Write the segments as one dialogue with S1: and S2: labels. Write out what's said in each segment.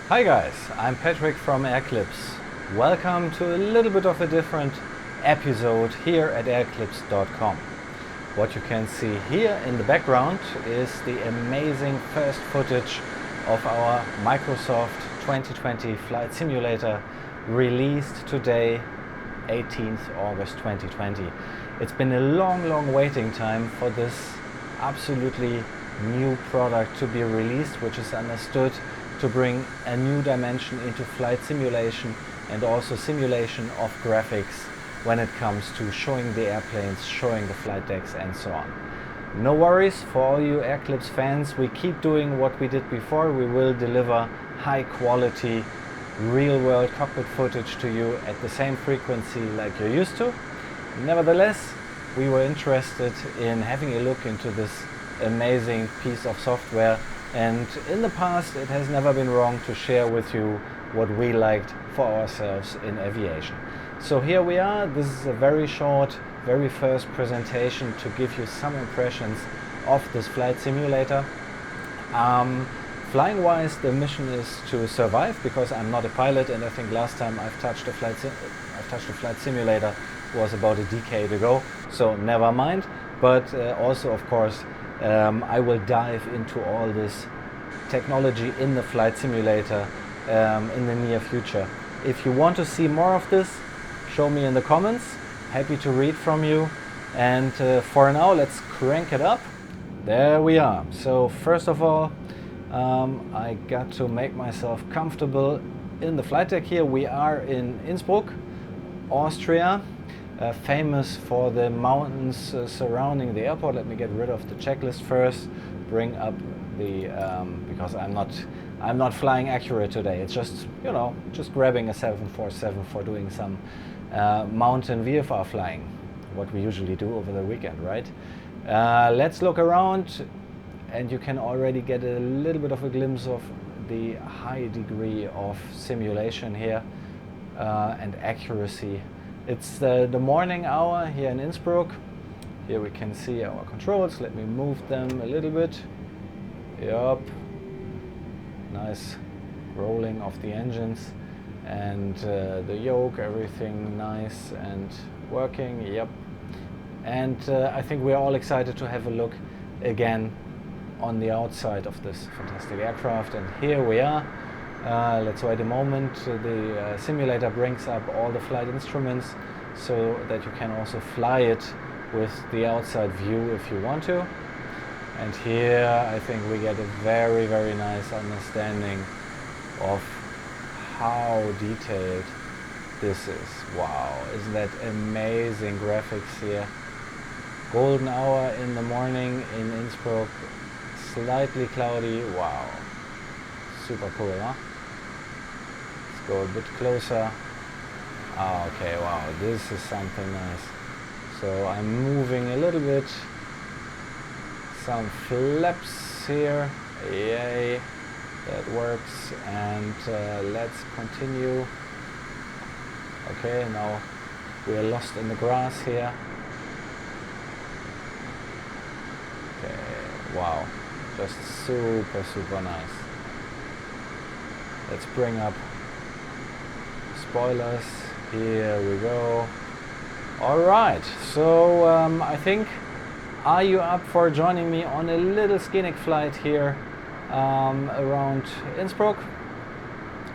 S1: Hi guys, I'm Patrick from Air-Clips. Welcome to a little bit of a different episode here at Aer-Clips.com. What you can see here in the background is the amazing first footage of our Microsoft 2020 flight simulator released today, 18th August 2020. It's been a long waiting time for this absolutely new product to be released, which is understood to bring a new dimension into flight simulation and also simulation of graphics when it comes to showing the airplanes, showing the flight decks and so on. No worries for all you Air-Clips fans, we keep doing what we did before. We will deliver high quality real world cockpit footage to you at the same frequency like you're used to. Nevertheless, we were interested in having a look into this amazing piece of software, and in the past it has never been wrong to share with you what we liked for ourselves in aviation. So here we are. This is a very short, very first presentation to give you some impressions of this flight simulator. Flying wise, the mission is to survive, because I'm not a pilot, and I think last time I've touched a flight simulator was about a decade ago, so never mind. But also, of course, I will dive into all this technology in the flight simulator in the near future. If you want to see more of this, show me in the comments. Happy to read from you. And for now, let's crank it up. There we are. So first of all, I got to make myself comfortable in the flight deck here. We are in Innsbruck, Austria, famous for the mountains surrounding the airport. Let me get rid of the checklist first. Bring up the because I'm not flying accurate today. It's just, you know, just grabbing a 747 for doing some mountain VFR flying, what we usually do over the weekend, right? Let's look around, and you can already get a little bit of a glimpse of the high degree of simulation here and accuracy. It's the morning hour here in Innsbruck. Here we can see our controls. Let me move them a little bit. Yup. Nice rolling of the engines, and the yoke, everything nice and working. Yep. And I think we're all excited to have a look again on the outside of this fantastic aircraft. And here we are. Let's wait a moment. The simulator brings up all the flight instruments so that you can also fly it with the outside view if you want to. And here I think we get a very nice understanding of how detailed this is. Wow, isn't that amazing graphics here? Golden hour in the morning in Innsbruck, slightly cloudy. Wow, super cool, huh? Let's go a bit closer. Ah, okay, wow, this is something nice. So I'm moving a little bit. Some flaps here, yay, that works. And let's continue. Okay, now we are lost in the grass here. Okay, wow, just super nice. Let's bring up spoilers. Here we go. All right, so I think, are you up for joining me on a little Scenic flight here around Innsbruck?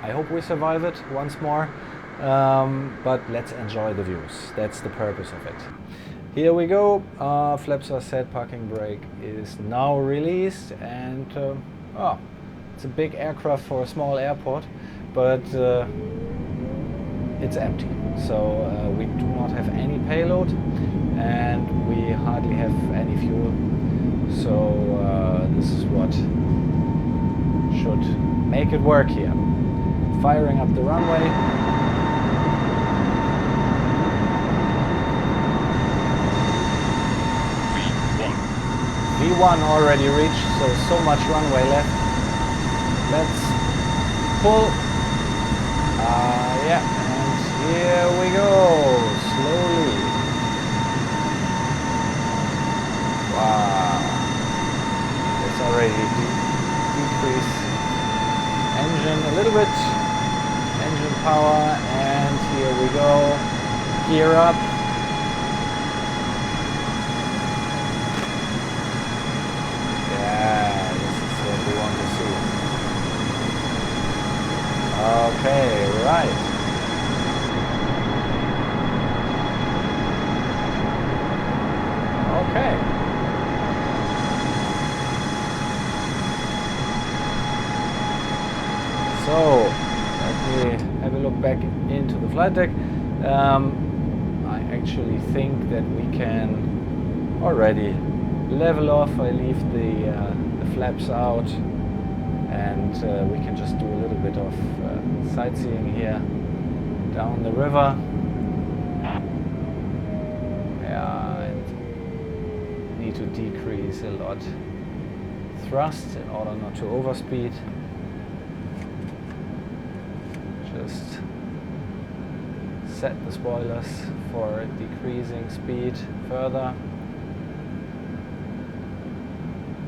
S1: I hope we survive it once more, but let's enjoy the views. That's the purpose of it. Here we go. Flaps are set, parking brake is now released, and oh, it's a big aircraft for a small airport, but it's empty. So we do not have any payload, and we hardly have any fuel. So this is what should make it work here. Firing up the runway. V1 already reached, so much runway left. Let's pull. Yeah, and here we go, slowly. Wow, it's already decrease engine engine a little bit. Engine power, and here we go. Gear up. Yeah, this is what we want to see. Okay, right. Okay. So, let me have a look back into the flight deck. I actually think that we can already level off. I leave the flaps out, and we can just do a little bit of sightseeing here down the river. Yeah, and need to decrease a lot thrust in order not to overspeed. Just set the spoilers for decreasing speed further,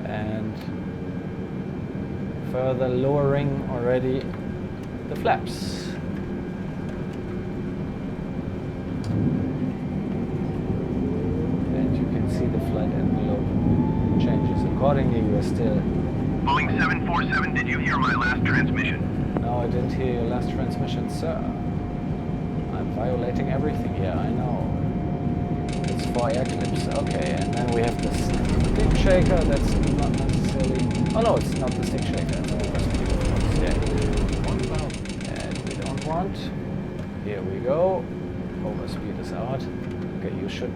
S1: and further lowering already the flaps. And you can see the flight envelope changes accordingly. We are still...
S2: Boeing 747, did you hear my last transmission?
S1: No, I didn't hear your last transmission, sir. I'm violating everything here, I know. It's for Air-Clips, okay. And then we have the stick shaker, that's not necessarily... Oh no, it's not the stick shaker, it's overspeed, of course, yeah. And we don't want. Here we go. Overspeed is out. Okay, you should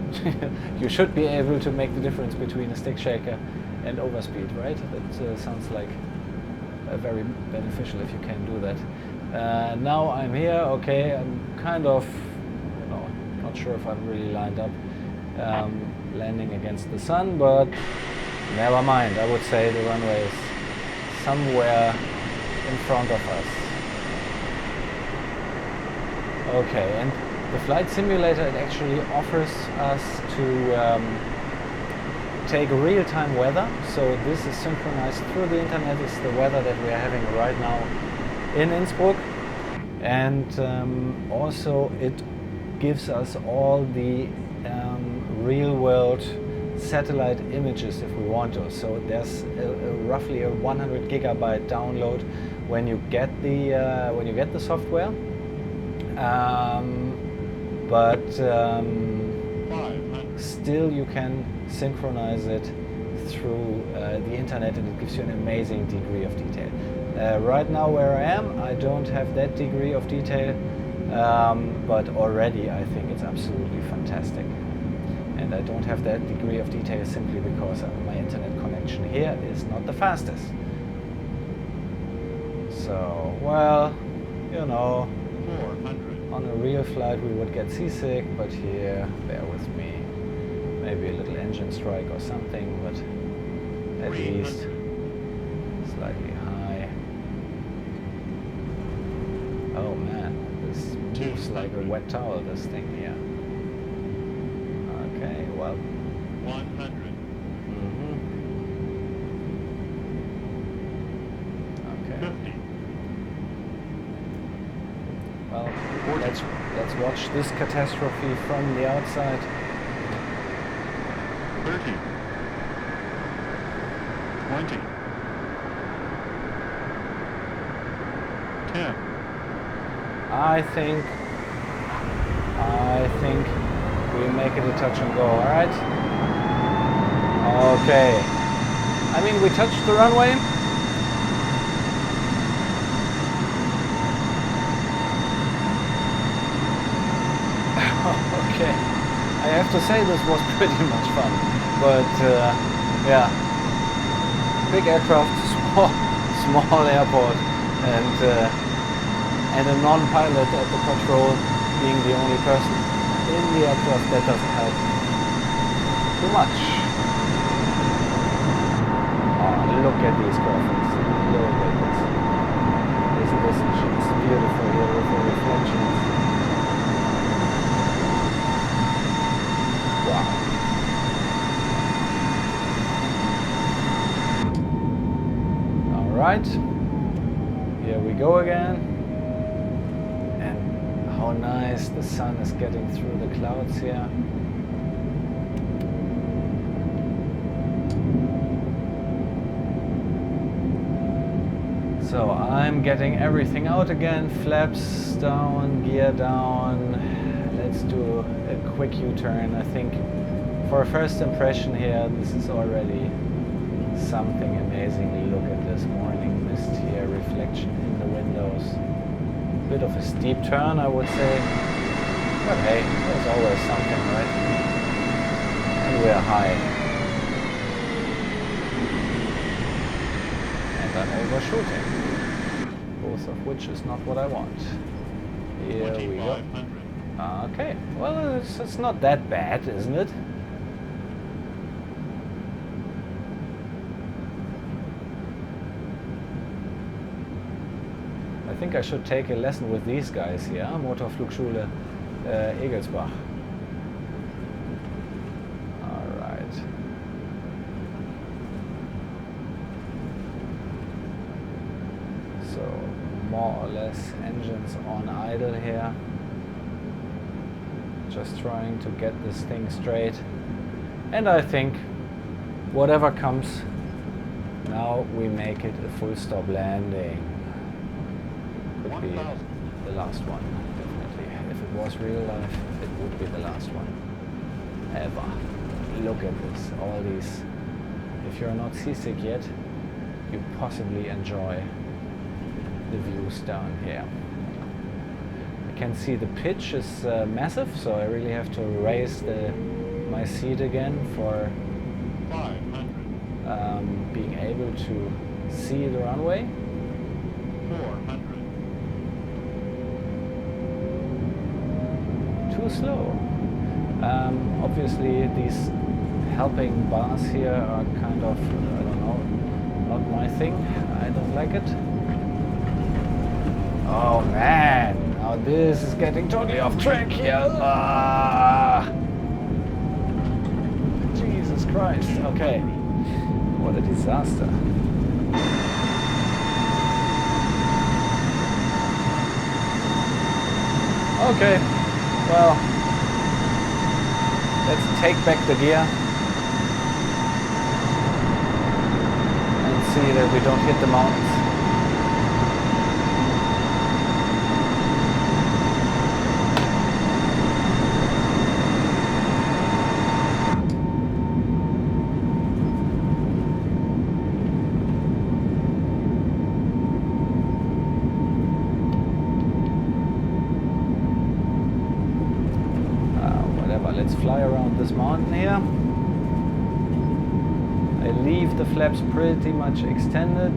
S1: you should be able to make the difference between a stick shaker and overspeed, right? That sounds like very beneficial if you can do that. Now I'm here, okay, I'm kind of, you know, not sure if I'm really lined up landing against the sun, but never mind. I would say the runway is somewhere in front of us. Okay, and the flight simulator, it actually offers us to take real-time weather. So this is synchronized through the internet. It's the weather that we are having right now in Innsbruck. And also it gives us all the real-world satellite images if we want to. So there's roughly a 100 gigabyte download when you get the software. Still you can synchronize it through the internet, and it gives you an amazing degree of detail. Right now where I am, I don't have that degree of detail, but already I think it's absolutely fantastic. And I don't have that degree of detail simply because my internet connection here is not the fastest. So, well, you know, 400. On a real flight we would get seasick, but here, bear with me. Maybe a little engine strike or something, but at least slightly high. Oh man, this moves like a wet towel, this thing here. Okay, well. 100. Okay. 50. Well, let's watch this catastrophe from the outside. 30. 20. 10. I think we make it a touch and go, alright? Okay. I mean, we touched the runway. Okay. I have to say this was pretty much fun. But yeah, big aircraft, small airport, and a non-pilot at the control being the only person in the aircraft, that doesn't help too much. Oh, look at these graphics. Look at this. Isn't this just beautiful here with the reflections? Wow. Right, Here we go again. And how nice the sun is getting through the clouds here. So I'm getting everything out again, flaps down, gear down. Let's do a quick U-turn. I think for a first impression here, this is already something amazing. Look at this morning mist here, reflection in the windows. Bit of a steep turn, I would say. But hey, there's always something, right? And we're high. And I'm overshooting. Both of which is not what I want. Here we go. Okay, well, it's not that bad, isn't it? I think I should take a lesson with these guys here, Motorflugschule Egelsbach. Alright. So, more or less engines on idle here. Just trying to get this thing straight. And I think whatever comes, now we make it a full stop landing. Could be the last one, definitely. If it was real life, it would be the last one ever. Look at this, all these. If you're not seasick yet, you possibly enjoy the views down here. I can see the pitch is massive, so I really have to raise my seat again for 500. Being able to see the runway. 400. Too slow. Obviously these helping bars here are kind of, I don't know, not my thing. I don't like it. Oh man, now this is getting totally off track here. Ah. Jesus Christ. Okay. What a disaster. Okay. Well, let's take back the gear and see that we don't hit the mountains. Let's fly around this mountain here. I leave the flaps pretty much extended,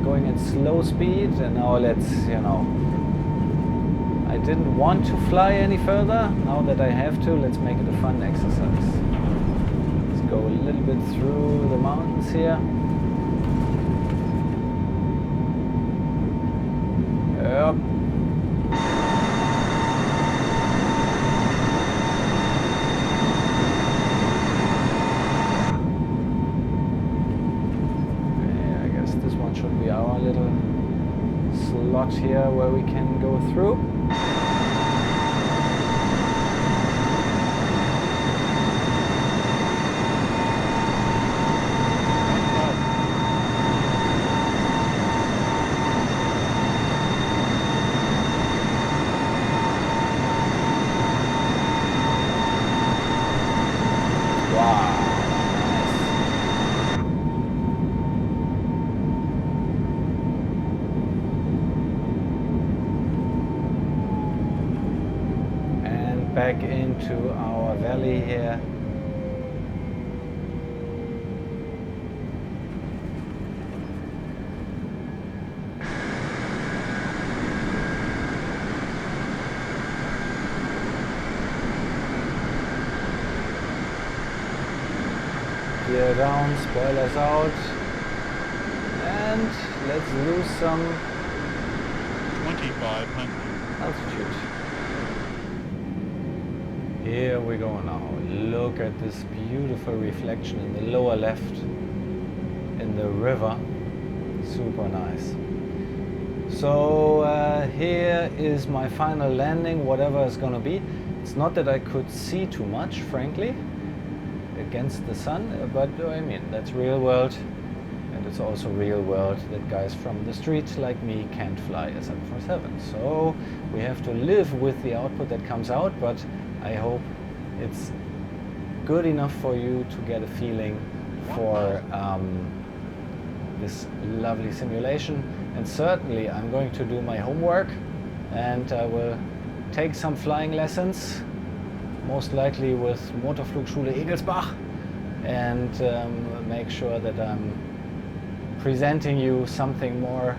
S1: going at slow speed, and now let's, I didn't want to fly any further. Now that I have to, let's make it a fun exercise. Let's go a little bit through the mountains here. Yep. Should be our little slot here where we can go through. Back into our valley here. Gear down, spoilers out, and let's lose some
S3: 2500
S1: altitude. Here we go now. Look at this beautiful reflection in the lower left in the river. Super nice. So here is my final landing, whatever it's gonna be. It's not that I could see too much, frankly, against the sun, but I mean, that's real world. And it's also real world that guys from the street like me can't fly a 747. So we have to live with the output that comes out, but I hope it's good enough for you to get a feeling for this lovely simulation. And certainly I'm going to do my homework, and I will take some flying lessons, most likely with Motorflugschule Egelsbach, and make sure that I'm presenting you something more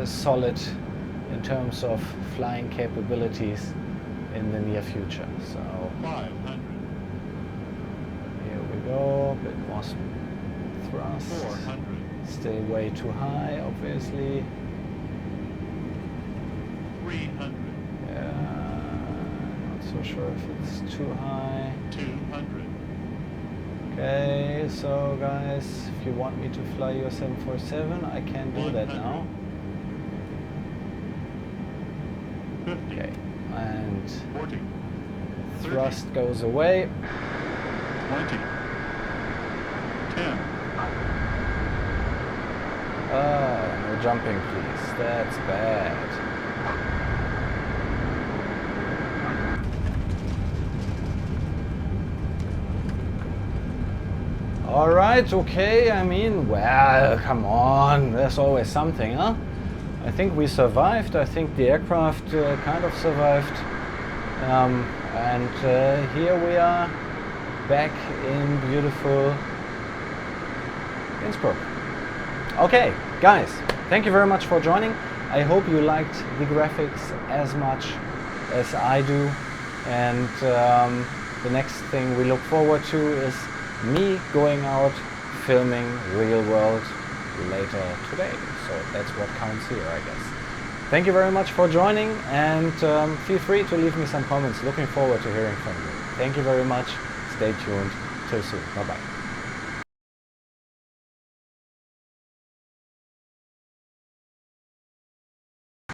S1: solid in terms of flying capabilities in the near future. So
S3: 500.
S1: Here we go, a bit more thrust.
S3: 400.
S1: Still way too high, obviously.
S3: 300.
S1: Yeah, not so sure if it's too high.
S3: 200.
S1: Okay, so guys, if you want me to fly your 747, I can do that now.
S3: 50.
S1: Okay, and
S3: 40.
S1: thrust goes away.
S3: 20. 10.
S1: No jumping, please. That's bad. All right, okay. I mean, well, come on. There's always something, huh? I think we survived. I think the aircraft kind of survived. And here we are back in beautiful Innsbruck. Okay, guys, thank you very much for joining. I hope you liked the graphics as much as I do. And the next thing we look forward to is me going out filming real world later today. So that's what counts here, I guess. Thank you very much for joining, and feel free to leave me some comments. Looking forward to hearing from you. Thank you very much. Stay tuned. Till soon. Bye-bye.